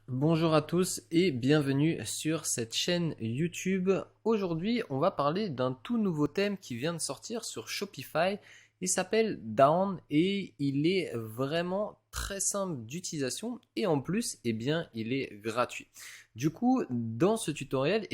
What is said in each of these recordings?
Bonjour à tous et bienvenue sur cette chaîne YouTube. Aujourd'hui, on va parler d'un tout nouveau thème qui vient de sortir sur Shopify. Il s'appelle Down et il est vraiment très simple d'utilisation et en plus, il est gratuit. Du coup, dans ce tutoriel,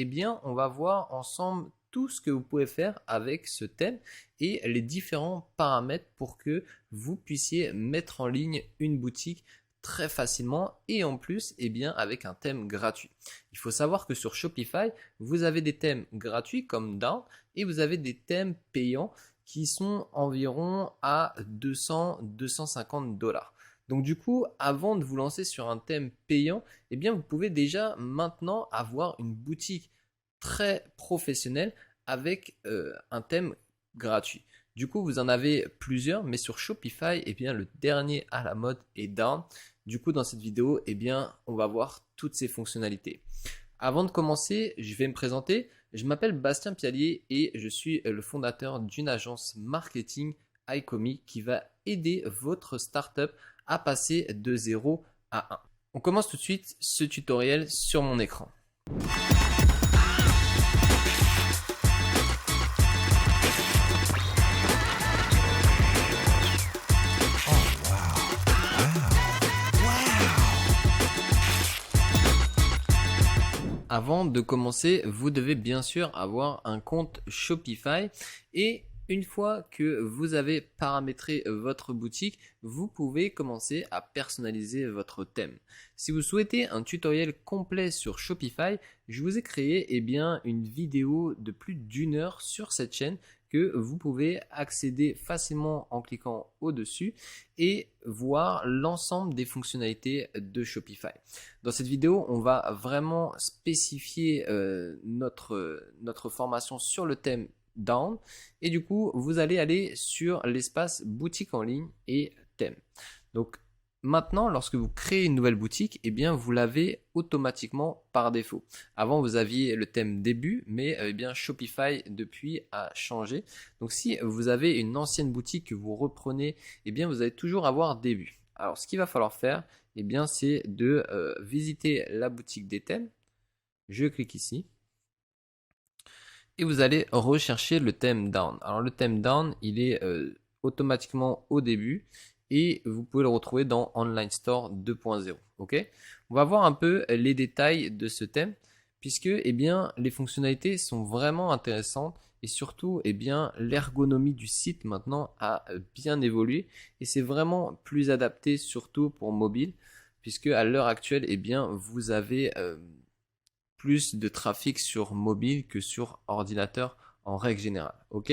on va voir ensemble tout ce que vous pouvez faire avec ce thème et les différents paramètres pour que vous puissiez mettre en ligne une boutique très facilement et en plus avec un thème gratuit. Il faut savoir que sur Shopify, vous avez des thèmes gratuits comme Down et vous avez des thèmes payants qui sont environ à 200-250 dollars. Donc du coup, avant de vous lancer sur un thème payant, vous pouvez déjà maintenant avoir une boutique très professionnelle avec un thème gratuit. Du coup, vous en avez plusieurs, mais sur Shopify, le dernier à la mode est Down. Du coup, dans cette vidéo, on va voir toutes ces fonctionnalités. Avant de commencer, je vais me présenter. Je m'appelle Bastien Piallier et je suis le fondateur d'une agence marketing iComi qui va aider votre startup à passer de 0 à 1. On commence tout de suite ce tutoriel sur mon écran. Avant de commencer, vous devez bien sûr avoir un compte Shopify et une fois que vous avez paramétré votre boutique, vous pouvez commencer à personnaliser votre thème. Si vous souhaitez un tutoriel complet sur Shopify, je vous ai créé une vidéo de plus d'une heure sur cette chaîne que vous pouvez accéder facilement en cliquant au-dessus et voir l'ensemble des fonctionnalités de Shopify. Dans cette vidéo, on va vraiment spécifier notre formation sur le thème Down et du coup, vous allez aller sur l'espace boutique en ligne et thème. Donc maintenant, lorsque vous créez une nouvelle boutique, vous l'avez automatiquement par défaut. Avant, vous aviez le thème début, mais Shopify depuis a changé. Donc si vous avez une ancienne boutique que vous reprenez, vous allez toujours avoir début. Alors ce qu'il va falloir faire, c'est de visiter la boutique des thèmes. Je clique ici. Et vous allez rechercher le thème Down. Alors le thème Down, il est automatiquement au début et vous pouvez le retrouver dans Online Store 2.0. Ok, on va voir un peu les détails de ce thème puisque les fonctionnalités sont vraiment intéressantes et surtout l'ergonomie du site maintenant a bien évolué et c'est vraiment plus adapté surtout pour mobile puisque à l'heure actuelle vous avez plus de trafic sur mobile que sur ordinateur en règle générale. Ok.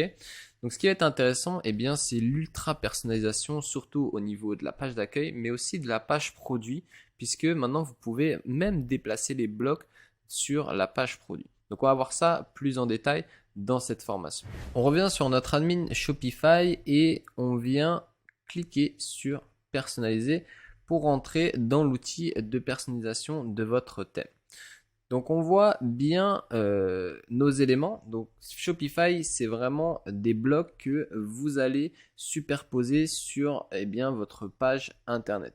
Donc ce qui va être intéressant, c'est l'ultra personnalisation, surtout au niveau de la page d'accueil, mais aussi de la page produit, puisque maintenant vous pouvez même déplacer les blocs sur la page produit. Donc on va voir ça plus en détail dans cette formation. On revient sur notre admin Shopify et on vient cliquer sur personnaliser pour rentrer dans l'outil de personnalisation de votre thème. Donc on voit bien nos éléments. Donc Shopify, c'est vraiment des blocs que vous allez superposer sur votre page internet.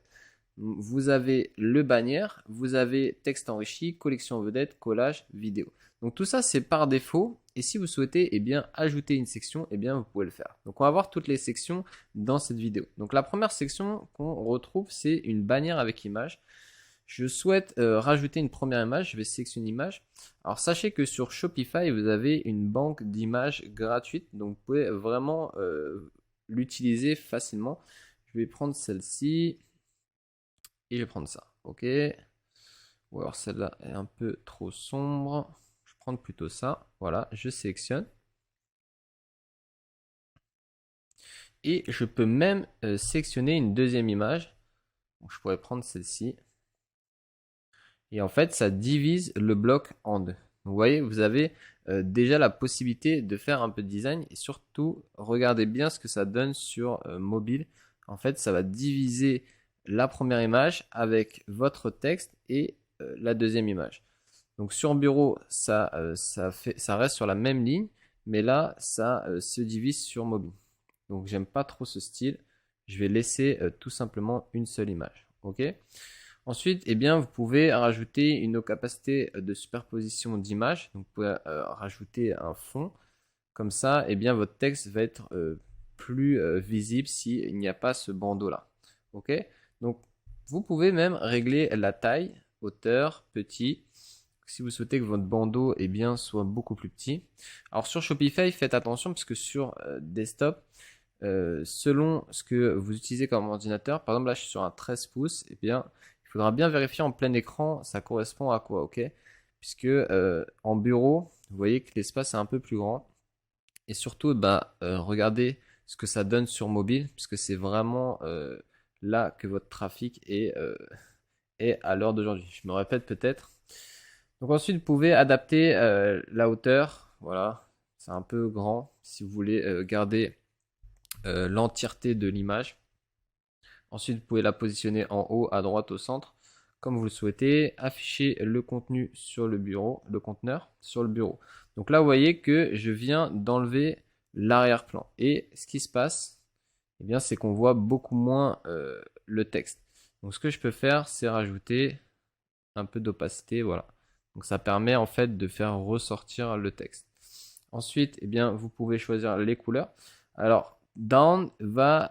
Vous avez le bannière, vous avez texte enrichi, collection vedette, collage, vidéo. Donc tout ça c'est par défaut et si vous souhaitez ajouter une section, vous pouvez le faire. Donc on va voir toutes les sections dans cette vidéo. Donc la première section qu'on retrouve, c'est une bannière avec image. Je souhaite rajouter une première image, je vais sélectionner une image. Alors sachez que sur Shopify, vous avez une banque d'images gratuite, donc vous pouvez vraiment l'utiliser facilement. Je vais prendre celle-ci et je vais prendre ça, ok. Ou alors celle-là est un peu trop sombre, je vais prendre plutôt ça. Voilà, je sélectionne. Et je peux même sélectionner une deuxième image. Donc, je pourrais prendre celle-ci. Et en fait, ça divise le bloc en deux. Donc, vous voyez, vous avez déjà la possibilité de faire un peu de design et surtout, regardez bien ce que ça donne sur mobile. En fait, ça va diviser la première image avec votre texte et la deuxième image. Donc sur bureau, ça reste sur la même ligne, mais là, ça se divise sur mobile. Donc j'aime pas trop ce style. Je vais laisser tout simplement une seule image. Ok. Ensuite, eh bien, vous pouvez rajouter une opacité de superposition d'images. Donc, vous pouvez rajouter un fond. Comme ça, eh bien, votre texte va être plus visible s'il n'y a pas ce bandeau là. Ok? Donc, vous pouvez même régler la taille, hauteur, petit. Si vous souhaitez que votre bandeau eh bien, soit beaucoup plus petit. Alors sur Shopify, faites attention parce que sur desktop, selon ce que vous utilisez comme ordinateur, par exemple là je suis sur un 13 pouces, eh bien, il faudra bien vérifier en plein écran ça correspond à quoi, ok? Puisque en bureau, vous voyez que l'espace est un peu plus grand. Et surtout, regardez ce que ça donne sur mobile, puisque c'est vraiment là que votre trafic est à l'heure d'aujourd'hui. Je me répète peut-être. Donc ensuite, vous pouvez adapter la hauteur. Voilà, c'est un peu grand si vous voulez garder l'entièreté de l'image. Ensuite, vous pouvez la positionner en haut, à droite, au centre, comme vous le souhaitez. Afficher le contenu sur le bureau, le conteneur sur le bureau. Donc là, vous voyez que je viens d'enlever l'arrière-plan. Et ce qui se passe, eh bien, c'est qu'on voit beaucoup moins le texte. Donc ce que je peux faire, c'est rajouter un peu d'opacité, voilà. Donc ça permet en fait de faire ressortir le texte. Ensuite, eh bien, vous pouvez choisir les couleurs. Alors, Down va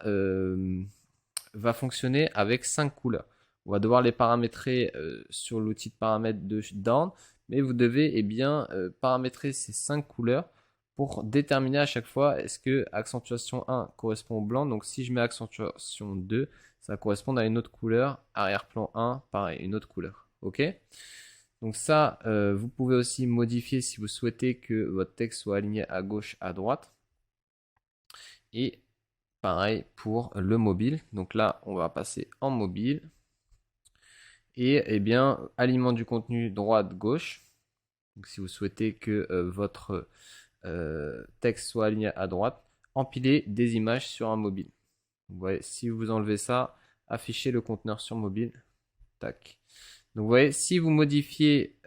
fonctionner avec 5 couleurs. On va devoir les paramétrer sur l'outil de paramètres de Down, mais vous devez paramétrer ces 5 couleurs pour déterminer à chaque fois est-ce que accentuation 1 correspond au blanc. Donc si je mets accentuation 2, ça va correspondre à une autre couleur. Arrière-plan 1, pareil, une autre couleur. Ok? Donc ça, vous pouvez aussi modifier si vous souhaitez que votre texte soit aligné à gauche, à droite. Et pareil pour le mobile. Donc là, on va passer en mobile. Et eh bien, alignement du contenu droite-gauche. Donc si vous souhaitez que votre texte soit aligné à droite, empiler des images sur un mobile. Vous voyez, si vous enlevez ça, affichez le conteneur sur mobile. Tac. Donc vous voyez, si vous modifiez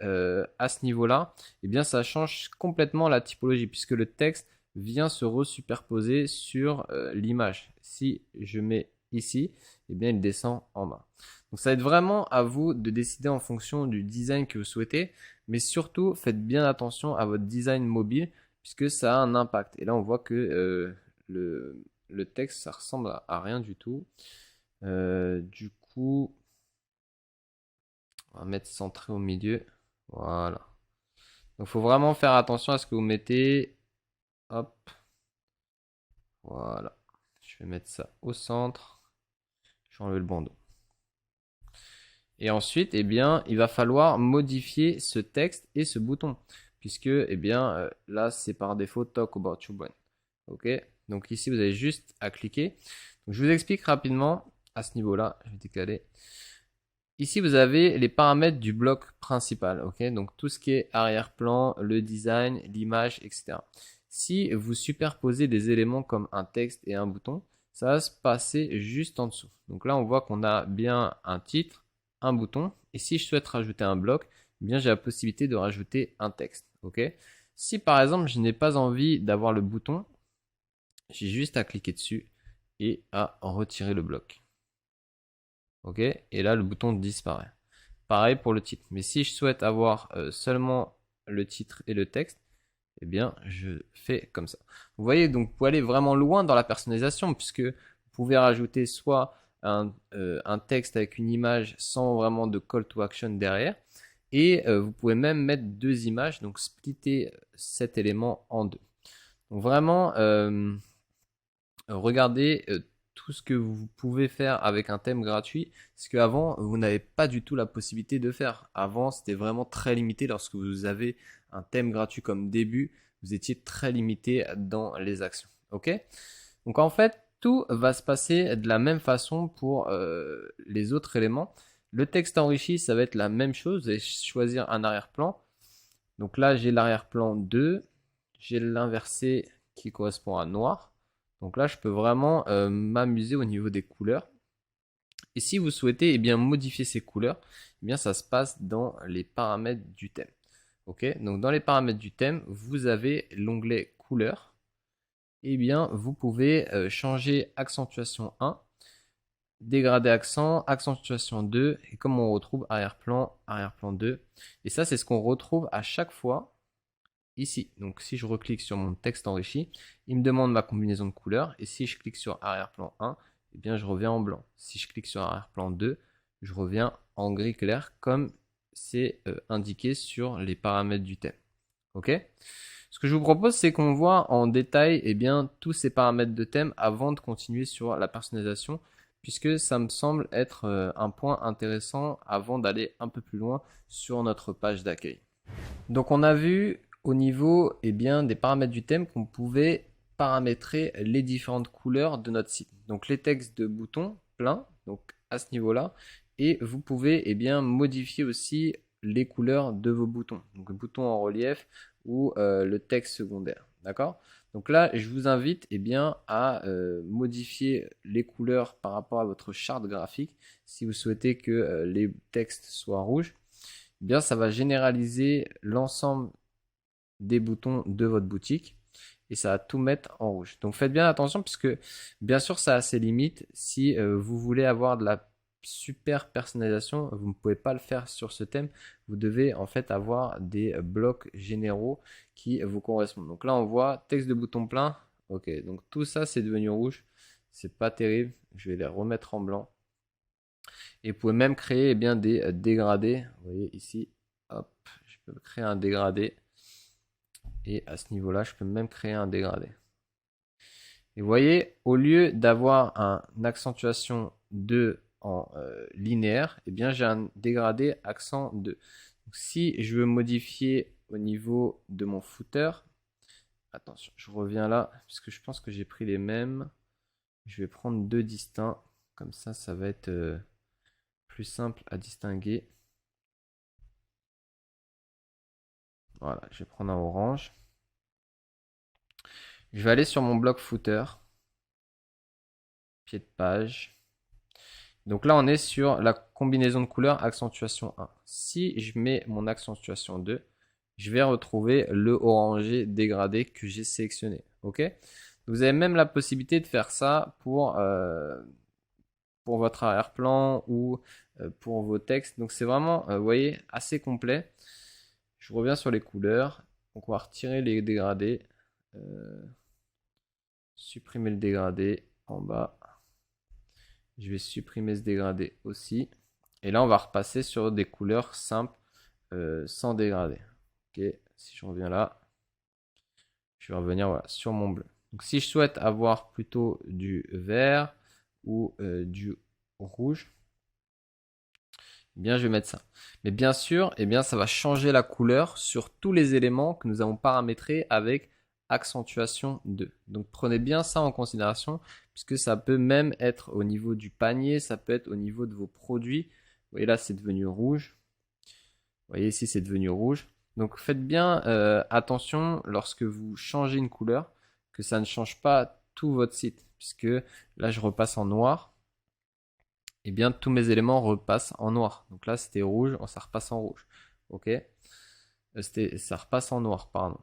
à ce niveau-là, eh bien ça change complètement la typologie puisque le texte vient se resuperposer sur l'image. Si je mets ici, eh bien il descend en bas. Donc ça va être vraiment à vous de décider en fonction du design que vous souhaitez, mais surtout faites bien attention à votre design mobile puisque ça a un impact. Et là on voit que le texte ça ressemble à rien du tout. Du coup, on va mettre centré au milieu. Voilà. Donc, il faut vraiment faire attention à ce que vous mettez. Hop. Voilà. Je vais mettre ça au centre. Je vais enlever le bandeau. Et ensuite, eh bien, il va falloir modifier ce texte et ce bouton. Puisque, eh bien, là, c'est par défaut Talk about your brand. Ok. Donc ici, vous avez juste à cliquer. Donc, je vous explique rapidement à ce niveau-là. Je vais décaler. Ici, vous avez les paramètres du bloc principal, ok? Donc tout ce qui est arrière-plan, le design, l'image, etc. Si vous superposez des éléments comme un texte et un bouton, ça va se passer juste en dessous. Donc là, on voit qu'on a bien un titre, un bouton, et si je souhaite rajouter un bloc, eh bien j'ai la possibilité de rajouter un texte, ok? Si par exemple je n'ai pas envie d'avoir le bouton, j'ai juste à cliquer dessus et à retirer le bloc. Ok, et là le bouton disparaît. Pareil pour le titre. Mais si je souhaite avoir seulement le titre et le texte, eh bien je fais comme ça. Vous voyez, donc vous pouvez aller vraiment loin dans la personnalisation puisque vous pouvez rajouter soit un texte avec une image sans vraiment de call to action derrière. Et vous pouvez même mettre deux images, donc splitter cet élément en deux. Donc vraiment, regardez tout ce que vous pouvez faire avec un thème gratuit, parce qu'avant, vous n'avez pas du tout la possibilité de faire. Avant, c'était vraiment très limité lorsque vous avez un thème gratuit comme début, vous étiez très limité dans les actions. Ok? Donc en fait, tout va se passer de la même façon pour les autres éléments. Le texte enrichi, ça va être la même chose. Vous allez choisir un arrière-plan. Donc là, j'ai l'arrière-plan 2. J'ai l'inversé qui correspond à noir. Donc là, je peux vraiment m'amuser au niveau des couleurs. Et si vous souhaitez eh bien, modifier ces couleurs, eh bien, ça se passe dans les paramètres du thème. Ok, donc dans les paramètres du thème, vous avez l'onglet couleurs. Eh bien, vous pouvez changer accentuation 1 dégradé accent, accentuation 2, et comme on retrouve arrière-plan 2. Et ça, c'est ce qu'on retrouve à chaque fois ici. Donc si je reclique sur mon texte enrichi, il me demande ma combinaison de couleurs, et si je clique sur arrière-plan 1, eh bien je reviens en blanc. Si je clique sur arrière-plan 2, je reviens en gris clair, comme c'est indiqué sur les paramètres du thème. Ok? Ce que je vous propose, c'est qu'on voit en détail tous ces paramètres de thème avant de continuer sur la personnalisation, puisque ça me semble être un point intéressant avant d'aller un peu plus loin sur notre page d'accueil. Donc on a vu au niveau des paramètres du thème qu'on pouvait paramétrer les différentes couleurs de notre site. Donc les textes de boutons plein, donc à ce niveau-là, et vous pouvez modifier aussi les couleurs de vos boutons, donc le bouton en relief ou le texte secondaire. D'accord? Donc là, je vous invite à modifier les couleurs par rapport à votre charte graphique. Si vous souhaitez que les textes soient rouges, ça va généraliser l'ensemble des boutons de votre boutique et ça va tout mettre en rouge. Donc faites bien attention puisque bien sûr ça a ses limites. Si vous voulez avoir de la super personnalisation, vous ne pouvez pas le faire sur ce thème. Vous devez en fait avoir des blocs généraux qui vous correspondent. Donc là on voit texte de bouton plein. Ok, donc tout ça c'est devenu rouge. C'est pas terrible. Je vais les remettre en blanc. Et vous pouvez même créer des dégradés. Vous voyez ici, hop, je peux créer un dégradé. Et à ce niveau-là, je peux même créer un dégradé. Et vous voyez, au lieu d'avoir une accentuation 2 en linéaire, j'ai un dégradé accent 2. Donc, si je veux modifier au niveau de mon footer, attention, je reviens là, puisque je pense que j'ai pris les mêmes. Je vais prendre deux distincts, comme ça va être plus simple à distinguer. Voilà, je vais prendre un orange. Je vais aller sur mon bloc footer. Pied de page. Donc là, on est sur la combinaison de couleurs accentuation 1. Si je mets mon accentuation 2, je vais retrouver le orangé dégradé que j'ai sélectionné. Ok? Vous avez même la possibilité de faire ça pour votre arrière-plan ou pour vos textes. Donc c'est vraiment, vous voyez, assez complet. Je reviens sur les couleurs. Donc on va retirer les dégradés. Supprimer le dégradé en bas. Je vais supprimer ce dégradé aussi. Et là, on va repasser sur des couleurs simples sans dégradé. Ok, si je reviens là, je vais revenir sur mon bleu. Donc si je souhaite avoir plutôt du vert ou du rouge, je vais mettre ça. Mais bien sûr, ça va changer la couleur sur tous les éléments que nous avons paramétrés avec accentuation 2. Donc prenez bien ça en considération puisque ça peut même être au niveau du panier, ça peut être au niveau de vos produits. Vous voyez là, c'est devenu rouge. Vous voyez ici, c'est devenu rouge. Donc faites bien attention lorsque vous changez une couleur que ça ne change pas tout votre site puisque là, je repasse en noir. Tous mes éléments repassent en noir. Donc là, c'était rouge, ça repasse en rouge. Ok, ça repasse en noir, pardon.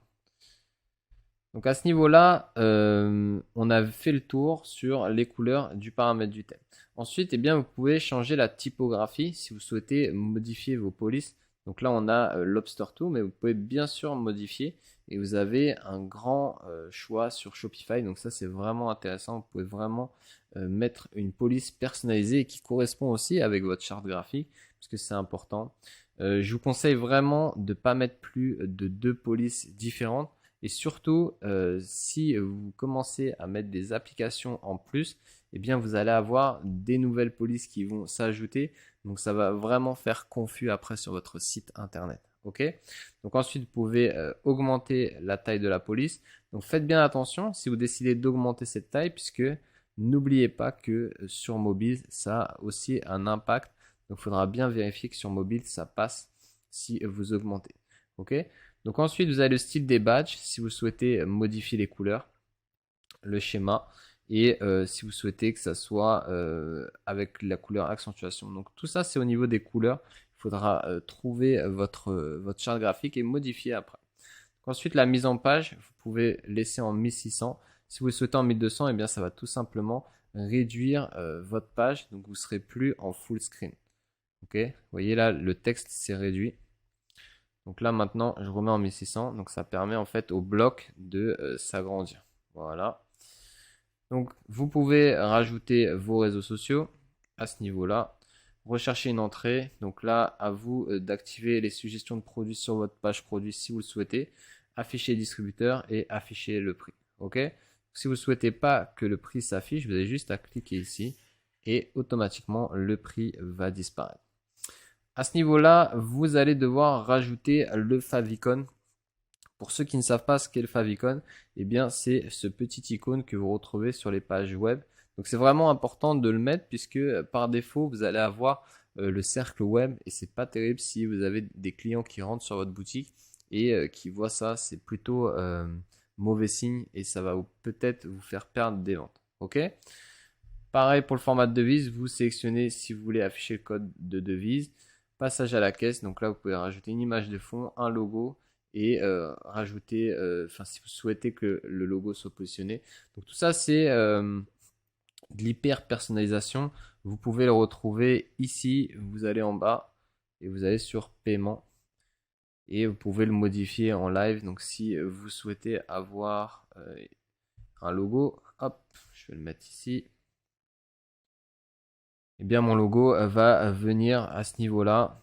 Donc à ce niveau-là, on a fait le tour sur les couleurs du paramètre du thème. Ensuite, vous pouvez changer la typographie si vous souhaitez modifier vos polices. Donc là, on a Lobster 2, mais vous pouvez bien sûr modifier. Et vous avez un grand choix sur Shopify. Donc ça, c'est vraiment intéressant. Vous pouvez vraiment mettre une police personnalisée et qui correspond aussi avec votre charte graphique, parce que c'est important. Je vous conseille vraiment de ne pas mettre plus de 2 polices différentes. Et surtout, si vous commencez à mettre des applications en plus, vous allez avoir des nouvelles polices qui vont s'ajouter. Donc, ça va vraiment faire confus après sur votre site internet. Ok? Donc, ensuite, vous pouvez augmenter la taille de la police. Donc, faites bien attention si vous décidez d'augmenter cette taille, puisque n'oubliez pas que sur mobile, ça a aussi un impact. Donc, il faudra bien vérifier que sur mobile, ça passe si vous augmentez. Ok? Donc ensuite, vous avez le style des badges si vous souhaitez modifier les couleurs, le schéma et si vous souhaitez que ça soit avec la couleur accentuation. Donc tout ça, c'est au niveau des couleurs. Il faudra trouver votre charte graphique et modifier après. Donc ensuite, la mise en page, vous pouvez laisser en 1600. Si vous le souhaitez en 1200, ça va tout simplement réduire votre page, donc vous serez plus en full screen. Ok, vous voyez là, le texte s'est réduit. Donc là maintenant, je remets en 1600, donc ça permet en fait au bloc de s'agrandir. Voilà. Donc vous pouvez rajouter vos réseaux sociaux à ce niveau-là. Rechercher une entrée. Donc là, à vous d'activer les suggestions de produits sur votre page produit si vous le souhaitez. Afficher distributeur et afficher le prix. Ok. Si vous ne souhaitez pas que le prix s'affiche, vous avez juste à cliquer ici et automatiquement le prix va disparaître. À ce niveau-là, vous allez devoir rajouter le favicon. Pour ceux qui ne savent pas ce qu'est le favicon, eh bien c'est ce petit icône que vous retrouvez sur les pages web. Donc c'est vraiment important de le mettre puisque par défaut vous allez avoir le cercle web et c'est pas terrible si vous avez des clients qui rentrent sur votre boutique et qui voient ça, c'est plutôt mauvais signe et ça va peut-être vous faire perdre des ventes. Ok. Pareil pour le format de devise, vous sélectionnez si vous voulez afficher le code de devise. Passage à la caisse, donc là vous pouvez rajouter une image de fond, un logo et rajouter, si vous souhaitez que le logo soit positionné. Donc tout ça c'est de l'hyper personnalisation. Vous pouvez le retrouver ici, vous allez en bas et vous allez sur paiement et vous pouvez le modifier en live. Donc si vous souhaitez avoir un logo, hop, je vais le mettre ici. Eh bien mon logo va venir à ce niveau-là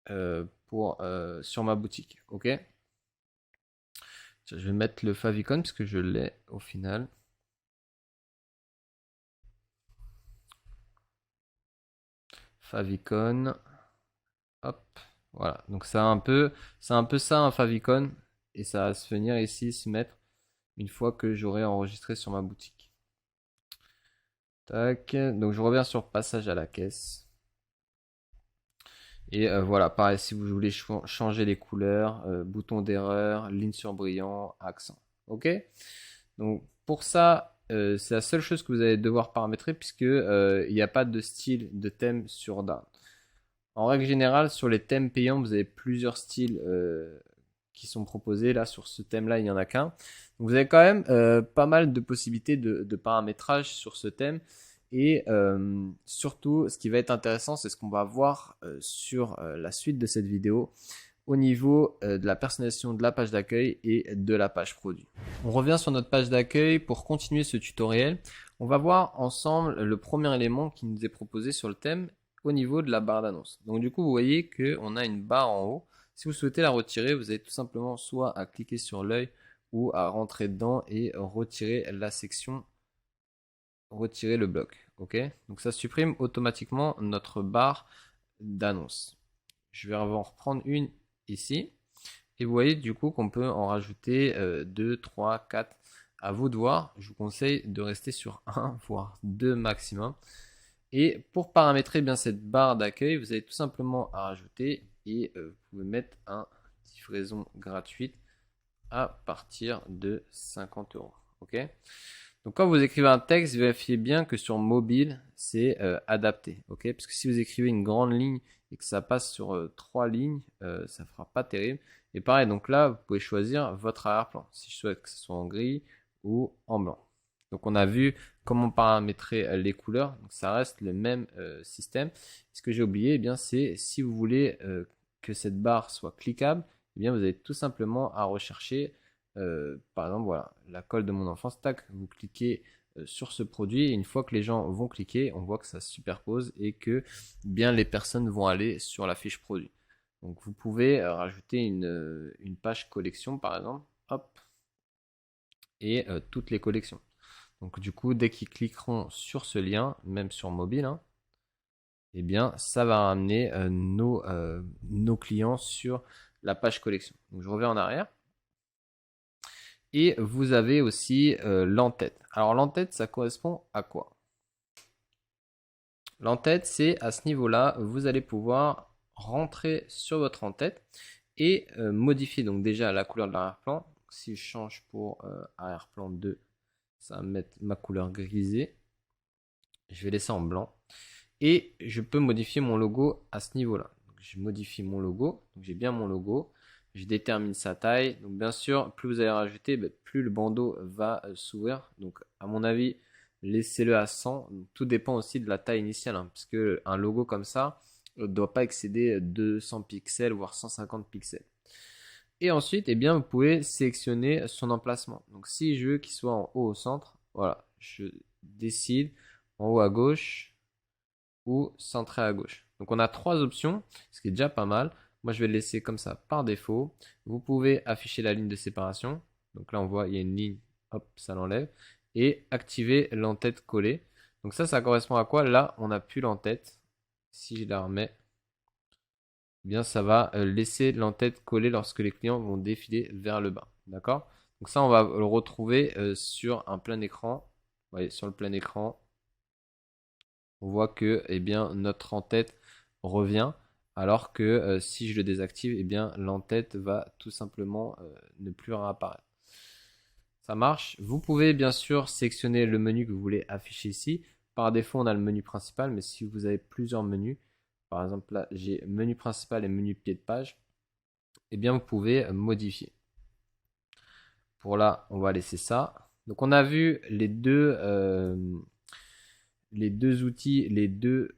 sur ma boutique. Ok. Je vais mettre le favicon parce que je l'ai au final. Favicon. Hop. Voilà. Donc c'est un peu ça un favicon et ça va se venir ici se mettre une fois que j'aurai enregistré sur ma boutique. Tac. Donc je reviens sur passage à la caisse. Et voilà, pareil, si vous voulez changer les couleurs, bouton d'erreur, ligne sur brillant, accent. Ok. Donc pour ça, c'est la seule chose que vous allez devoir paramétrer puisque il n'y a pas de style de thème sur Darn. En règle générale, sur les thèmes payants, vous avez plusieurs styles qui sont proposés. Là, sur ce thème-là, il n'y en a qu'un. Donc vous avez quand même pas mal de possibilités de paramétrage sur ce thème. Et surtout, ce qui va être intéressant, c'est ce qu'on va voir sur la suite de cette vidéo au niveau de la personnalisation de la page d'accueil et de la page produit. On revient sur notre page d'accueil pour continuer ce tutoriel. On va voir ensemble le premier élément qui nous est proposé sur le thème au niveau de la barre d'annonce. Donc du coup, vous voyez qu'on a une barre en haut. Si vous souhaitez la retirer, vous avez tout simplement soit à cliquer sur l'œil ou à rentrer dedans et retirer la section, retirer le bloc. Ok, donc ça supprime automatiquement notre barre d'annonce. Je vais en reprendre une ici. Et vous voyez du coup qu'on peut en rajouter 2, 3, 4. À vous de voir. Je vous conseille de rester sur 1, voire 2 maximum. Et pour paramétrer bien cette barre d'accueil, vous avez tout simplement à rajouter et vous pouvez mettre un livraison gratuite à partir de 50 €. Ok. Donc quand vous écrivez un texte, vérifiez bien que sur mobile, c'est adapté. Ok. Parce que si vous écrivez une grande ligne et que ça passe sur 3 lignes, ça fera pas terrible. Et pareil, donc là, vous pouvez choisir votre arrière-plan. Si je souhaite que ce soit en gris ou en blanc. Donc on a vu comment paramétrer les couleurs. Donc ça reste le même système. Ce que j'ai oublié, eh bien c'est si vous voulez que cette barre soit cliquable, eh bien vous avez tout simplement à rechercher, par exemple voilà, la colle de mon enfance. Tac, vous cliquez sur ce produit et une fois que les gens vont cliquer, on voit que ça se superpose et que bien les personnes vont aller sur la fiche produit. Donc vous pouvez rajouter une page collection par exemple, hop, et toutes les collections. Donc du coup, dès qu'ils cliqueront sur ce lien, même sur mobile, hein, eh bien, ça va ramener nos clients sur la page collection. Donc je reviens en arrière. Et vous avez aussi l'entête. Alors l'entête, ça correspond à quoi? L'entête, c'est à ce niveau-là, vous allez pouvoir rentrer sur votre entête et modifier donc déjà la couleur de l'arrière-plan. Si je change pour arrière-plan 2, ça va mettre ma couleur grisée. Je vais laisser en blanc. Et je peux modifier mon logo à ce niveau-là. Je modifie mon logo. Donc j'ai bien mon logo. Je détermine sa taille. Donc bien sûr, plus vous allez rajouter, plus le bandeau va s'ouvrir. Donc à mon avis, laissez-le à 100. Tout dépend aussi de la taille initiale, hein, parce que un logo comme ça ne doit pas excéder 200 pixels, voire 150 pixels. Et ensuite, eh bien, vous pouvez sélectionner son emplacement. Donc, si je veux qu'il soit en haut au centre, voilà, je décide en haut à gauche ou centré à gauche. Donc, on a trois options, ce qui est déjà pas mal. Moi, je vais le laisser comme ça par défaut. Vous pouvez afficher la ligne de séparation. Donc là, on voit, il y a une ligne, hop, ça l'enlève. Et activer l'entête collée. Donc ça correspond à quoi? Là, on n'a plus l'entête. Si je la remets, eh bien ça va laisser l'entête collée lorsque les clients vont défiler vers le bas. D'accord? Donc ça, on va le retrouver sur un plein écran. Vous voyez, sur le plein écran, on voit que eh bien, notre en-tête revient, alors que si je le désactive, eh bien, l'en-tête va tout simplement ne plus réapparaître. Ça marche. Vous pouvez bien sûr sélectionner le menu que vous voulez afficher ici. Par défaut, on a le menu principal, mais si vous avez plusieurs menus, par exemple là, j'ai menu principal et menu pied de page, eh bien, vous pouvez modifier. Pour là, on va laisser ça. Donc, on a vu les deux outils, les deux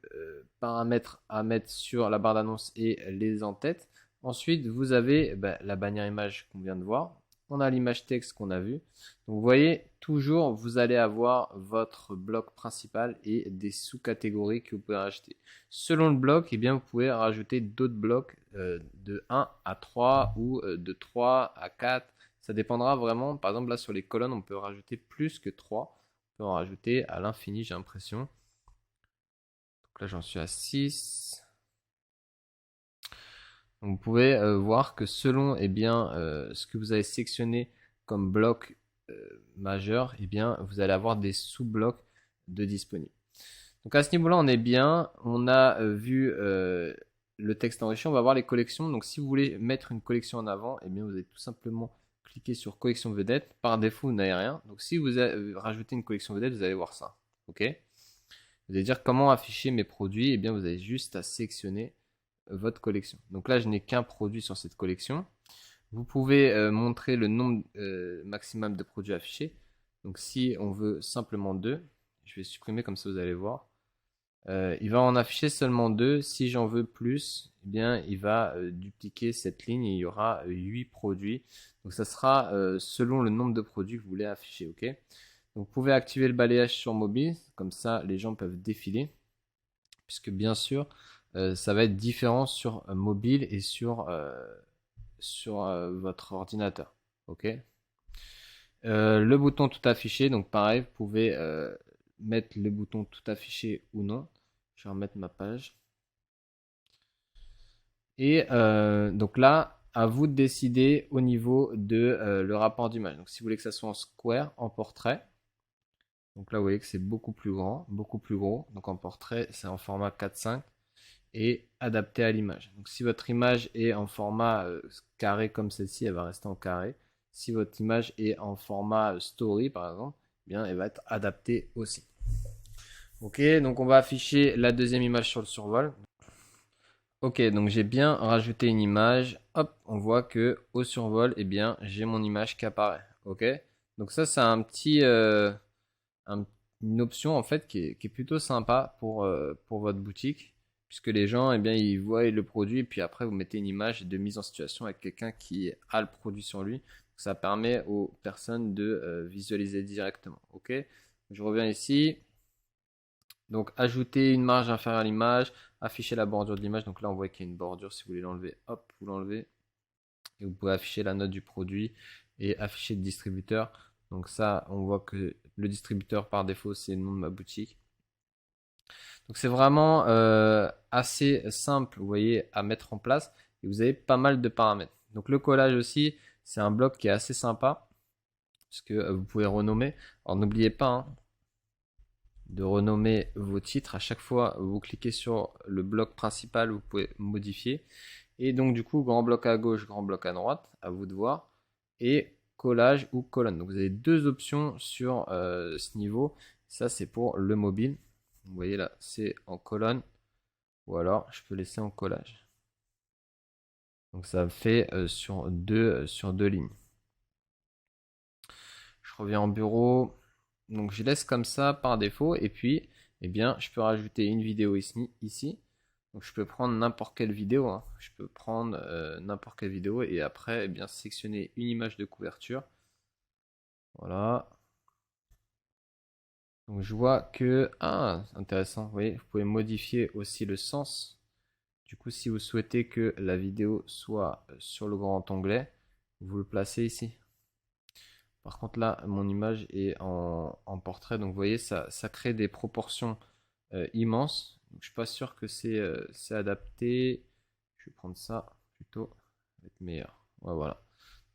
paramètres à mettre sur la barre d'annonce et les en-têtes. Ensuite, vous avez la bannière image qu'on vient de voir. On a l'image texte qu'on a vu. Donc, vous voyez, toujours, vous allez avoir votre bloc principal et des sous-catégories que vous pouvez rajouter. Selon le bloc, eh bien, vous pouvez rajouter d'autres blocs de 1 à 3 ou de 3 à 4. Ça dépendra vraiment. Par exemple, là, sur les colonnes, on peut rajouter plus que 3. On peut en rajouter à l'infini, j'ai l'impression. Donc là, j'en suis à 6. Donc, vous pouvez voir que selon eh bien, ce que vous avez sélectionné comme bloc majeur, eh bien, vous allez avoir des sous-blocs de disponibles. Donc à ce niveau-là, on est bien. On a vu le texte enrichi. On va voir les collections. Donc si vous voulez mettre une collection en avant, eh bien, vous allez tout simplement cliquer sur collection vedette. Par défaut, vous n'avez rien. Donc si vous rajoutez une collection vedette, vous allez voir ça. Ok. Vous allez dire comment afficher mes produits. Eh bien, vous avez juste à sélectionner votre collection. Donc là, je n'ai qu'un produit sur cette collection. Vous pouvez montrer le nombre maximum de produits affichés. Donc si on veut simplement 2, je vais supprimer comme ça vous allez voir. Il va en afficher seulement 2. Si j'en veux plus, eh bien, il va dupliquer cette ligne et il y aura 8 produits. Donc ça sera selon le nombre de produits que vous voulez afficher. Ok. Donc vous pouvez activer le balayage sur mobile, comme ça les gens peuvent défiler. Puisque bien sûr, ça va être différent sur mobile et sur votre ordinateur. Ok. Le bouton tout affiché, donc pareil, vous pouvez mettre le bouton tout affiché ou non. Je vais remettre ma page. Et donc là, à vous de décider au niveau de le rapport d'image. Donc si vous voulez que ça soit en square, en portrait. Donc là, vous voyez que c'est beaucoup plus grand, beaucoup plus gros. Donc en portrait, c'est en format 4:5 et adapté à l'image. Donc si votre image est en format carré comme celle-ci, elle va rester en carré. Si votre image est en format story par exemple, eh bien elle va être adaptée aussi. Ok, donc on va afficher la deuxième image sur le survol. Ok, donc j'ai bien rajouté une image. Hop, on voit que au survol, eh bien j'ai mon image qui apparaît. Ok, donc ça c'est un petit une option en fait qui est plutôt sympa pour votre boutique, puisque les gens eh bien ils voient le produit et puis après vous mettez une image de mise en situation avec quelqu'un qui a le produit sur lui. Donc, ça permet aux personnes de visualiser directement. Ok, je reviens ici. Donc ajouter une marge inférieure à l'image, afficher la bordure de l'image. Donc là on voit qu'il y a une bordure. Si vous voulez l'enlever, hop, vous l'enlevez. Et vous pouvez afficher la note du produit et afficher le distributeur. Donc ça, on voit que le distributeur par défaut, c'est le nom de ma boutique. Donc c'est vraiment assez simple, vous voyez, à mettre en place. Et vous avez pas mal de paramètres. Donc le collage aussi, c'est un bloc qui est assez sympa. Parce que vous pouvez renommer. Alors n'oubliez pas hein, de renommer vos titres. À chaque fois, vous cliquez sur le bloc principal, vous pouvez modifier. Et donc du coup, grand bloc à gauche, grand bloc à droite, à vous de voir. Et collage ou colonne. Donc vous avez deux options sur ce niveau. Ça c'est pour le mobile. Vous voyez là, c'est en colonne. Ou alors je peux laisser en collage. Donc ça fait sur deux lignes. Je reviens en bureau. Donc je laisse comme ça par défaut et puis eh bien je peux rajouter une vidéo ici. Donc je peux prendre n'importe quelle vidéo, hein. Je peux prendre n'importe quelle vidéo et après eh bien sélectionner une image de couverture. Voilà. Donc je vois que intéressant, vous voyez, vous pouvez modifier aussi le sens. Du coup, si vous souhaitez que la vidéo soit sur le grand onglet, vous le placez ici. Par contre là, mon image est en portrait, donc vous voyez, ça crée des proportions immenses. Donc, je suis pas sûr que c'est adapté. Je vais prendre ça plutôt, ça va être meilleur. Ouais, voilà.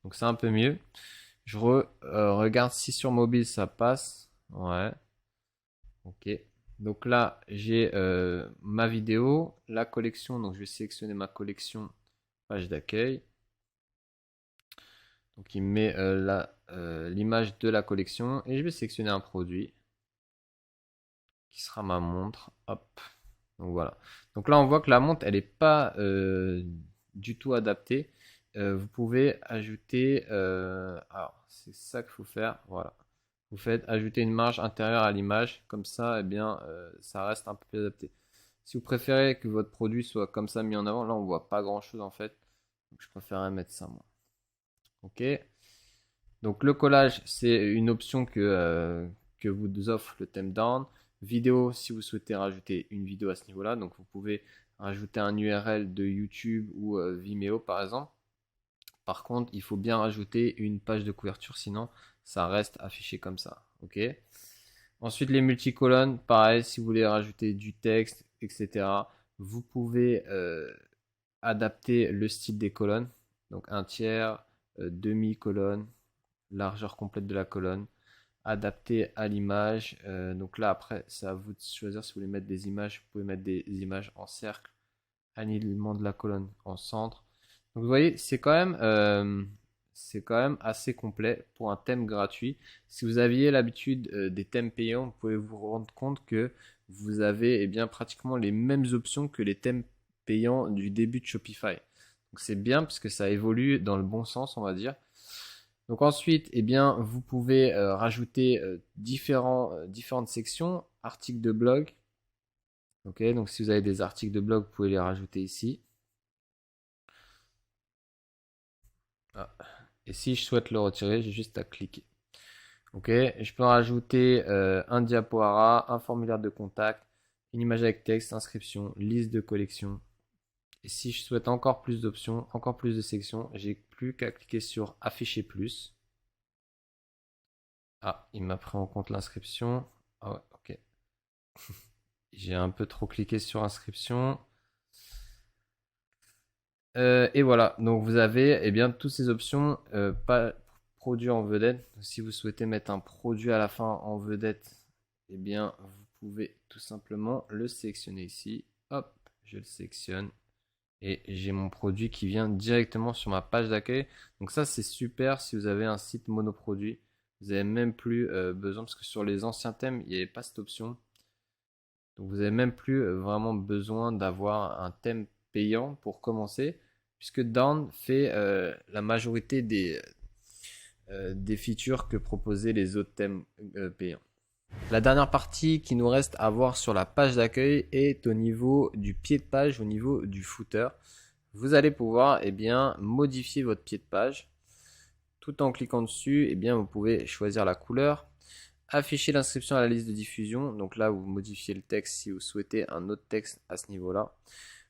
Donc c'est un peu mieux. Je regarde si sur mobile ça passe. Ouais. Ok. Donc là, j'ai ma vidéo, la collection. Donc je vais sélectionner ma collection, page d'accueil. Donc il me met l'image de la collection et je vais sélectionner un produit qui sera ma montre. Hop. Donc voilà. Donc là on voit que la montre elle n'est pas du tout adaptée. Vous pouvez ajouter. Alors c'est ça qu'il faut faire. Voilà. Vous faites ajouter une marge intérieure à l'image. Comme ça, eh bien, ça reste un peu plus adapté. Si vous préférez que votre produit soit comme ça mis en avant, là on voit pas grand chose en fait. Donc je préférerais mettre ça moi. Ok. Donc le collage, c'est une option que vous offre le thème Down. Vidéo, si vous souhaitez rajouter une vidéo à ce niveau-là. Donc vous pouvez rajouter un URL de YouTube ou Vimeo par exemple. Par contre, il faut bien rajouter une page de couverture, sinon ça reste affiché comme ça. Ok. Ensuite, les multicolonnes, pareil, si vous voulez rajouter du texte, etc. Vous pouvez adapter le style des colonnes. Donc un tiers, demi-colonne, largeur complète de la colonne, adapté à l'image. Donc là après c'est à vous de choisir si vous voulez mettre des images. Vous pouvez mettre des images en cercle, alignement de la colonne en centre. Donc vous voyez c'est quand même assez complet pour un thème gratuit. Si vous aviez l'habitude des thèmes payants, vous pouvez vous rendre compte que vous avez bien pratiquement les mêmes options que les thèmes payants du début de Shopify. Donc c'est bien parce que ça évolue dans le bon sens, on va dire. Donc ensuite, eh bien, vous pouvez rajouter différentes sections, articles de blog. Ok, donc si vous avez des articles de blog, vous pouvez les rajouter ici. Ah. Et si je souhaite le retirer, j'ai juste à cliquer. Ok, je peux rajouter un diaporama, un formulaire de contact, une image avec texte, inscription, liste de collection. Et si je souhaite encore plus d'options, encore plus de sections, j'ai plus qu'à cliquer sur afficher plus. Ah, il m'a pris en compte l'inscription. Ah ouais, ok. J'ai un peu trop cliqué sur inscription. Et voilà, donc vous avez eh bien, toutes ces options, pas produit en vedette. Si vous souhaitez mettre un produit à la fin en vedette, eh bien vous pouvez tout simplement le sélectionner ici. Hop, je le sélectionne et j'ai mon produit qui vient directement sur ma page d'accueil. Donc ça c'est super si vous avez un site monoproduit. Vous n'avez même plus besoin, parce que sur les anciens thèmes, il n'y avait pas cette option. Donc vous n'avez même plus vraiment besoin d'avoir un thème payant pour commencer, puisque Down fait la majorité des features que proposaient les autres thèmes payants. La dernière partie qui nous reste à voir sur la page d'accueil est au niveau du pied de page, au niveau du footer. Vous allez pouvoir modifier votre pied de page. Tout en cliquant dessus, vous pouvez choisir la couleur. Afficher l'inscription à la liste de diffusion. Donc là, vous modifiez le texte si vous souhaitez un autre texte à ce niveau-là.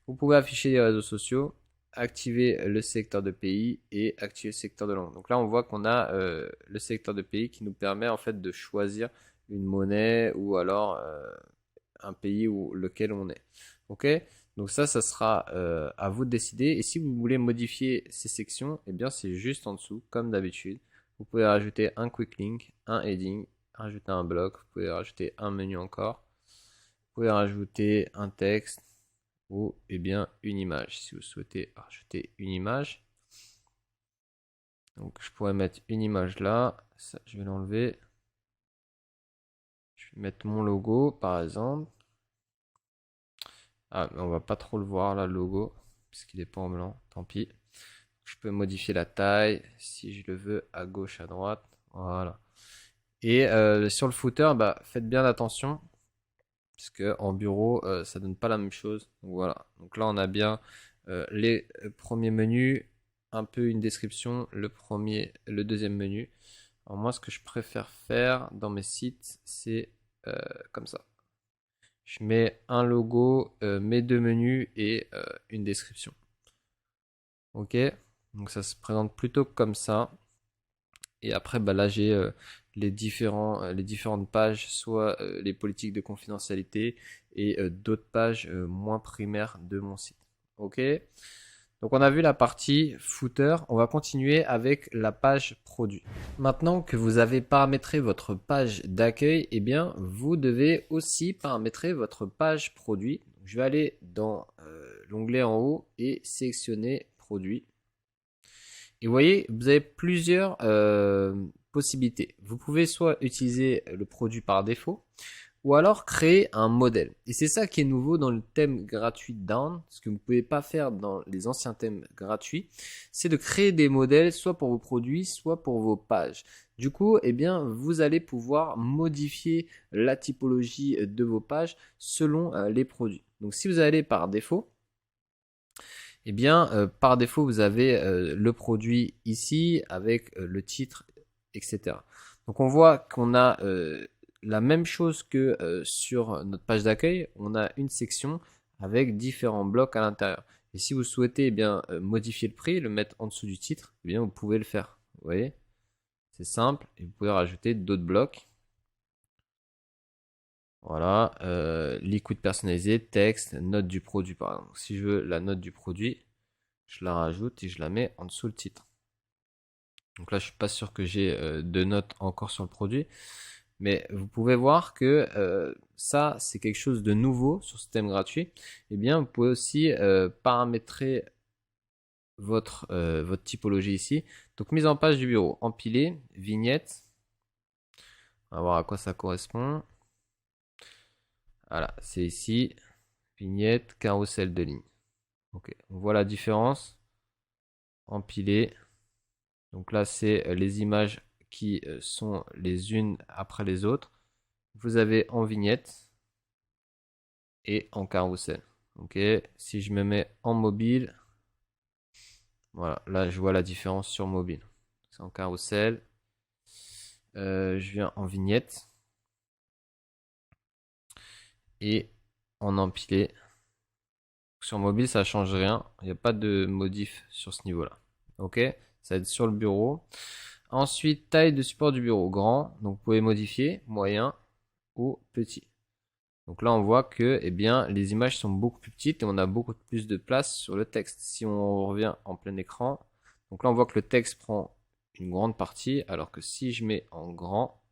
Vous pouvez afficher les réseaux sociaux, activer le sélecteur de pays et activer le sélecteur de langue. Donc là, on voit qu'on a le sélecteur de pays qui nous permet en fait de choisir une monnaie ou alors un pays où lequel on est. Ok, donc ça sera à vous de décider. Et si vous voulez modifier ces sections, c'est juste en dessous, comme d'habitude. Vous pouvez rajouter un quick link, un heading, rajouter un bloc, vous pouvez rajouter un menu encore, vous pouvez rajouter un texte ou une image si vous souhaitez rajouter une image. Donc je pourrais mettre une image là, ça, je vais l'enlever. Je vais mettre mon logo par exemple. Ah, mais on va pas trop le voir là, le logo, puisqu'il n'est pas en blanc, tant pis. Je peux modifier la taille si je le veux à gauche, à droite. Voilà. Et sur le footer, bah, faites bien attention, parce que en bureau, ça donne pas la même chose. Donc, voilà. Donc là, on a bien les premiers menus, un peu une description, le deuxième menu. Alors moi, ce que je préfère faire dans mes sites, c'est comme ça. Je mets un logo, mes deux menus et une description. Ok, donc ça se présente plutôt comme ça. Et après, bah là, j'ai les différentes pages, soit les politiques de confidentialité et d'autres pages moins primaires de mon site. Ok. Donc on a vu la partie footer, on va continuer avec la page produit. Maintenant que vous avez paramétré votre page d'accueil, eh bien vous devez aussi paramétrer votre page produit. Je vais aller dans l'onglet en haut et sélectionner produit. Et vous voyez, vous avez plusieurs possibilités. Vous pouvez soit utiliser le produit par défaut, ou alors créer un modèle. Et c'est ça qui est nouveau dans le thème gratuit Down, ce que vous ne pouvez pas faire dans les anciens thèmes gratuits, c'est de créer des modèles soit pour vos produits, soit pour vos pages. Du coup, eh bien, vous allez pouvoir modifier la typologie de vos pages selon les produits. Donc si vous allez par défaut, eh bien, par défaut, vous avez le produit ici avec le titre, etc. Donc on voit qu'on a la même chose que sur notre page d'accueil, on a une section avec différents blocs à l'intérieur. Et si vous souhaitez eh bien modifier le prix, le mettre en dessous du titre, eh bien vous pouvez le faire. Vous voyez, c'est simple et vous pouvez rajouter d'autres blocs. Voilà, liquide personnalisé, texte, note du produit par exemple. Si je veux la note du produit, je la rajoute et je la mets en dessous le titre. Donc là, je suis pas sûr que j'ai de notes encore sur le produit. Mais vous pouvez voir que ça, c'est quelque chose de nouveau sur ce thème gratuit. Eh bien, vous pouvez aussi paramétrer votre typologie ici. Donc, mise en page du bureau, empilé, vignette. On va voir à quoi ça correspond. Voilà, c'est ici. Vignette, carrousel de ligne. Ok, on voit la différence. Empilé. Donc là, c'est les images qui sont les unes après les autres. Vous avez en vignette et en carrousel. Ok, si je me mets en mobile, voilà, là je vois la différence sur mobile. C'est en carrousel. Je viens en vignette et en empilé. Sur mobile, ça change rien. Il n'y a pas de modif sur ce niveau-là. Ok, ça va être sur le bureau. Ensuite, taille de support du bureau, grand. Donc vous pouvez modifier, moyen ou petit. Donc là, on voit que eh bien, les images sont beaucoup plus petites et on a beaucoup plus de place sur le texte. Si on revient en plein écran, donc là, on voit que le texte prend une grande partie, alors que si je mets en grand,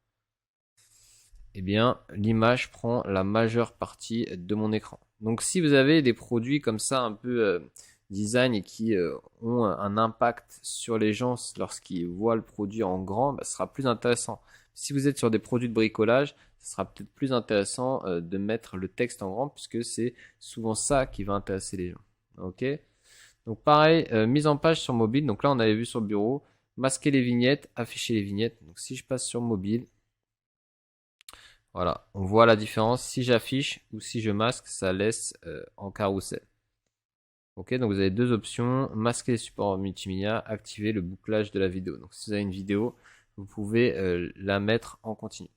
eh bien, l'image prend la majeure partie de mon écran. Donc si vous avez des produits comme ça, un peu design et qui ont un impact sur les gens lorsqu'ils voient le produit en grand, bah, ce sera plus intéressant. Si vous êtes sur des produits de bricolage, ce sera peut-être plus intéressant de mettre le texte en grand puisque c'est souvent ça qui va intéresser les gens. Ok. Donc pareil, mise en page sur mobile. Donc là, on avait vu sur le bureau, masquer les vignettes, afficher les vignettes. Donc si je passe sur mobile, voilà, on voit la différence. Si j'affiche ou si je masque, ça laisse en carrousel. Ok, donc vous avez deux options, masquer les supports multimédia, activer le bouclage de la vidéo. Donc si vous avez une vidéo, vous pouvez la mettre en continu.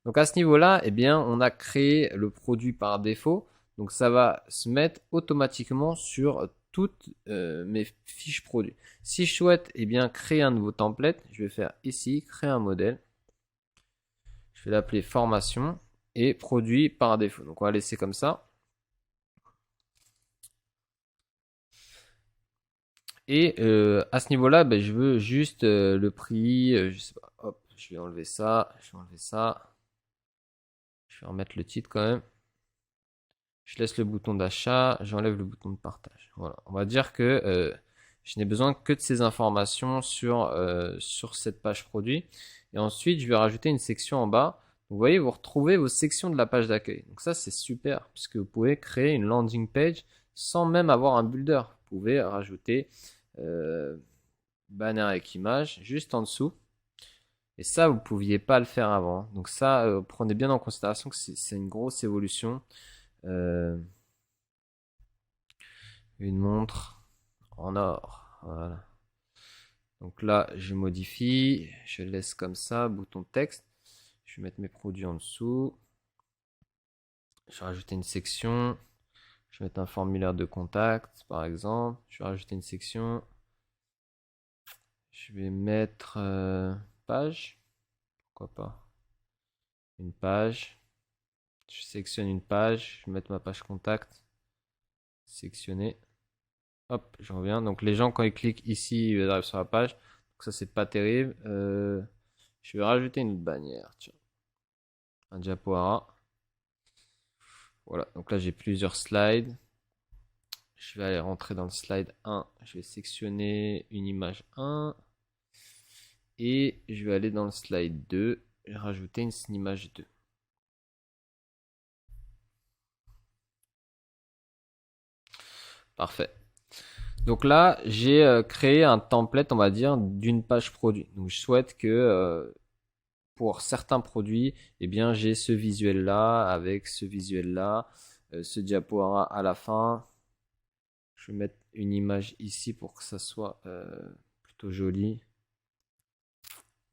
Donc à ce niveau-là, eh bien, on a créé le produit par défaut. Donc ça va se mettre automatiquement sur toutes mes fiches produits. Si je souhaite eh bien, créer un nouveau template, je vais faire ici, créer un modèle. Je vais l'appeler formation et produit par défaut. Donc on va laisser comme ça. Et à ce niveau-là, ben, je veux juste le prix. Je sais pas. Hop, je vais enlever ça. Je vais enlever ça. Je vais remettre le titre quand même. Je laisse le bouton d'achat. J'enlève le bouton de partage. Voilà. On va dire que je n'ai besoin que de ces informations sur cette page produit. Et ensuite, je vais rajouter une section en bas. Vous voyez, vous retrouvez vos sections de la page d'accueil. Donc ça, c'est super puisque vous pouvez créer une landing page sans même avoir un builder. Vous pouvez rajouter banner avec image juste en dessous. Et ça, vous pouviez pas le faire avant. Donc ça, prenez bien en considération que c'est une grosse évolution. Euh, une montre en or. Voilà. Donc là, je modifie, je laisse comme ça, bouton texte. Je vais mettre mes produits en dessous. Je vais rajouter une section. Je vais mettre un formulaire de contact, par exemple. Je vais rajouter une section. Je vais mettre page. Pourquoi pas? Une page. Je sélectionne une page. Je vais mettre ma page contact. Sectionner. Hop, je reviens. Donc les gens, quand ils cliquent ici, ils arrivent sur la page. Donc ça, c'est pas terrible. Je vais rajouter une bannière. Tiens. Un diaporama. Voilà, donc là j'ai plusieurs slides. Je vais aller rentrer dans le slide 1. Je vais sectionner une image 1. Et je vais aller dans le slide 2 et rajouter une image 2. Parfait. Donc là, j'ai créé un template, on va dire, d'une page produit. Donc je souhaite que pour certains produits, eh bien, j'ai ce visuel-là avec ce visuel-là, ce diaporama à la fin. Je vais mettre une image ici pour que ça soit plutôt joli.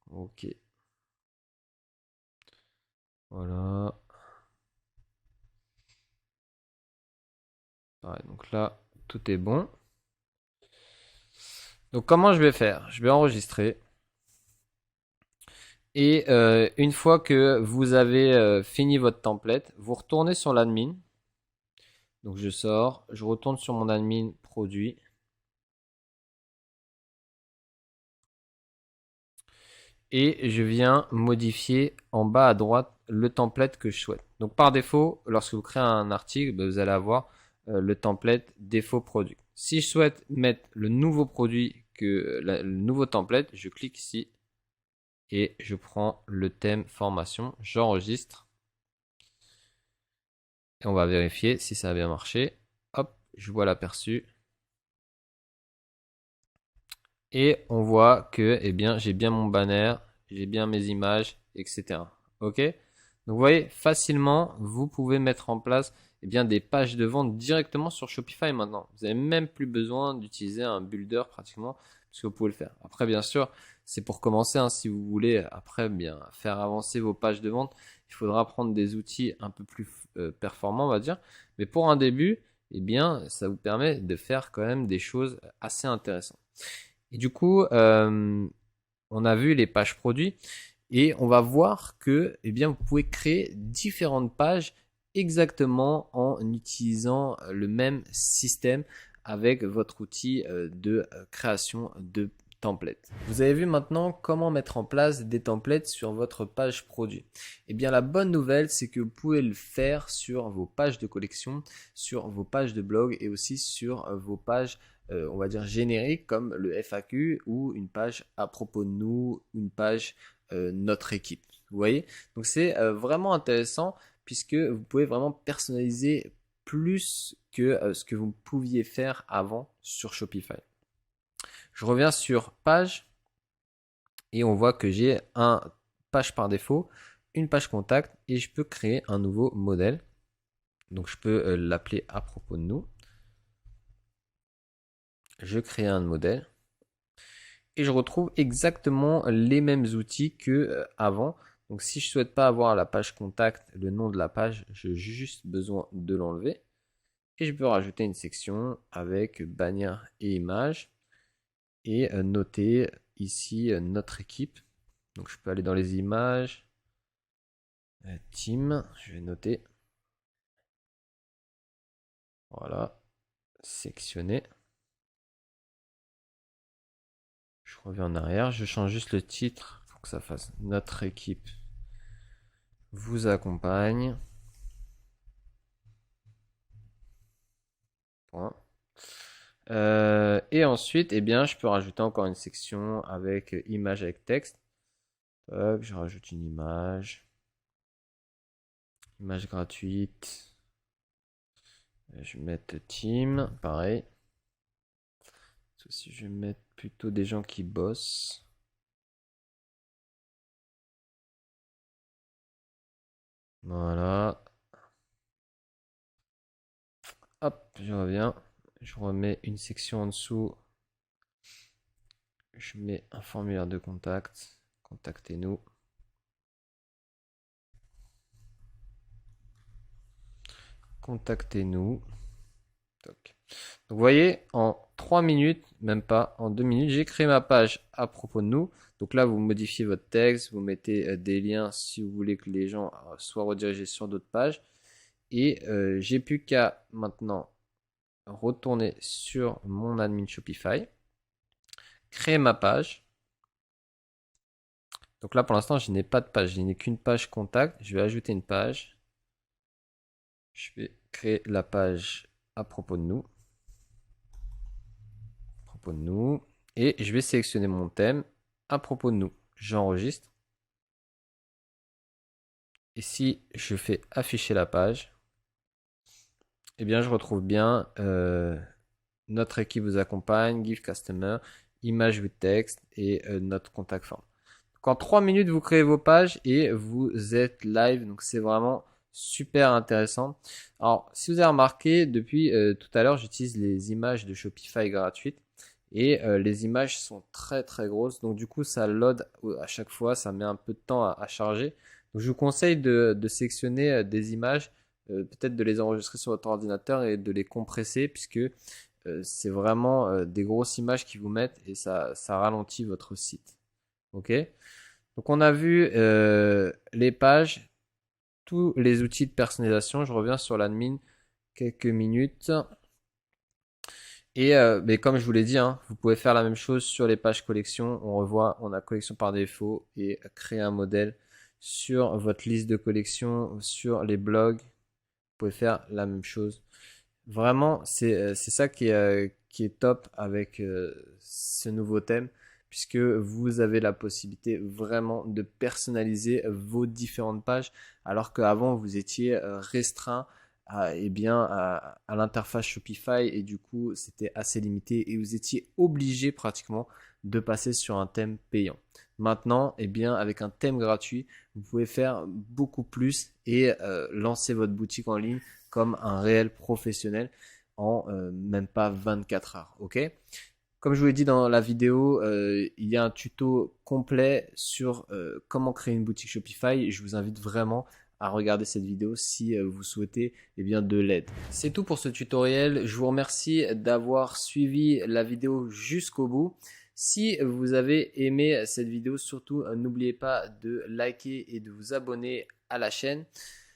Ok. Voilà. Ouais, donc là, tout est bon. Donc comment je vais faire? Je vais enregistrer. Et une fois que vous avez fini votre template, vous retournez sur l'admin. Donc je sors, je retourne sur mon admin produit. Et je viens modifier en bas à droite le template que je souhaite. Donc par défaut, lorsque vous créez un article, vous allez avoir le template défaut produit. Si je souhaite mettre le nouveau produit que le nouveau template, je clique ici et je prends le thème formation, j'enregistre et on va vérifier si ça a bien marché. Hop, je vois l'aperçu et on voit que eh bien j'ai bien mon banner, j'ai bien mes images, etc. Ok? Donc vous voyez, facilement, vous pouvez mettre en place eh bien, des pages de vente directement sur Shopify maintenant. Vous n'avez même plus besoin d'utiliser un builder pratiquement, parce que vous pouvez le faire. Après, bien sûr, c'est pour commencer. Hein, si vous voulez après bien faire avancer vos pages de vente, il faudra prendre des outils un peu plus performants, on va dire. Mais pour un début, eh bien, ça vous permet de faire quand même des choses assez intéressantes. Et du coup, on a vu les pages produits. Et on va voir que eh bien, vous pouvez créer différentes pages exactement en utilisant le même système avec votre outil de création de templates. Vous avez vu maintenant comment mettre en place des templates sur votre page produit. Eh bien, la bonne nouvelle, c'est que vous pouvez le faire sur vos pages de collection, sur vos pages de blog et aussi sur vos pages on va dire génériques comme le FAQ ou une page à propos de nous, une page notre équipe. Vous voyez? Donc c'est vraiment intéressant puisque vous pouvez vraiment personnaliser plus que ce que vous pouviez faire avant sur Shopify. Je reviens sur page et on voit que j'ai un page par défaut, une page contact et je peux créer un nouveau modèle. Donc je peux l'appeler à propos de nous. Je crée un modèle et je retrouve exactement les mêmes outils que avant. Donc si je souhaite pas avoir la page contact, le nom de la page, j'ai juste besoin de l'enlever. Et je peux rajouter une section avec bannière et image et noter ici notre équipe. Donc je peux aller dans les images, team, je vais noter. Voilà, sectionner. Je reviens en arrière, je change juste le titre pour que ça fasse notre équipe vous accompagne. Point. Et ensuite, eh bien, je peux rajouter encore une section avec image avec texte. Hop, je rajoute une image. Image gratuite. Je vais mettre team, pareil. Si je vais mettre plutôt des gens qui bossent. Voilà. Hop, je reviens. Je remets une section en dessous. Je mets un formulaire de contact. Contactez-nous. Contactez-nous. Donc, vous voyez, en 3 minutes, même pas, en 2 minutes, j'ai créé ma page à propos de nous. Donc là, vous modifiez votre texte, vous mettez des liens si vous voulez que les gens soient redirigés sur d'autres pages. Et j'ai plus qu'à maintenant retourner sur mon admin Shopify, créer ma page. Donc là, pour l'instant, je n'ai pas de page, je n'ai qu'une page contact. Je vais ajouter une page. Je vais créer la page à propos de nous. À propos de nous. Et je vais sélectionner mon thème à propos de nous. J'enregistre. Et si je fais afficher la page, eh bien, je retrouve bien notre équipe vous accompagne, Give Customer, image with text et notre contact form. Donc, en 3 minutes, vous créez vos pages et vous êtes live. Donc, c'est vraiment super intéressant. Alors, si vous avez remarqué, depuis tout à l'heure, j'utilise les images de Shopify gratuites. Et les images sont très très grosses. Donc, du coup, ça load à chaque fois. Ça met un peu de temps à charger. Donc, je vous conseille de sélectionner des images. Peut-être de les enregistrer sur votre ordinateur et de les compresser puisque c'est vraiment des grosses images qui vous mettent et ça ralentit votre site. Ok. Donc on a vu les pages, tous les outils de personnalisation. Je reviens sur l'admin quelques minutes. Et mais comme je vous l'ai dit, hein, vous pouvez faire la même chose sur les pages collection. On revoit, on a collection par défaut et créer un modèle sur votre liste de collection, sur les blogs. Vous pouvez faire la même chose. Vraiment, c'est ça qui est top avec ce nouveau thème, puisque vous avez la possibilité vraiment de personnaliser vos différentes pages, alors qu'avant vous étiez restreint à l'interface Shopify et du coup c'était assez limité et vous étiez obligé pratiquement de passer sur un thème payant. Maintenant, eh bien, avec un thème gratuit, vous pouvez faire beaucoup plus et lancer votre boutique en ligne comme un réel professionnel en même pas 24 heures. Ok. Comme je vous l'ai dit dans la vidéo, il y a un tuto complet sur comment créer une boutique Shopify. Je vous invite vraiment à regarder cette vidéo si vous souhaitez eh bien, de l'aide. C'est tout pour ce tutoriel. Je vous remercie d'avoir suivi la vidéo jusqu'au bout. Si vous avez aimé cette vidéo, surtout n'oubliez pas de liker et de vous abonner à la chaîne.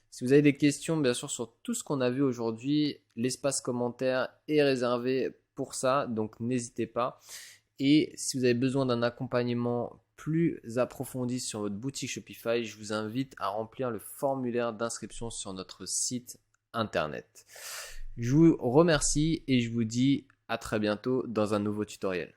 Si vous avez des questions, bien sûr, sur tout ce qu'on a vu aujourd'hui, l'espace commentaire est réservé pour ça, donc n'hésitez pas. Et si vous avez besoin d'un accompagnement plus approfondi sur votre boutique Shopify, je vous invite à remplir le formulaire d'inscription sur notre site internet. Je vous remercie et je vous dis à très bientôt dans un nouveau tutoriel.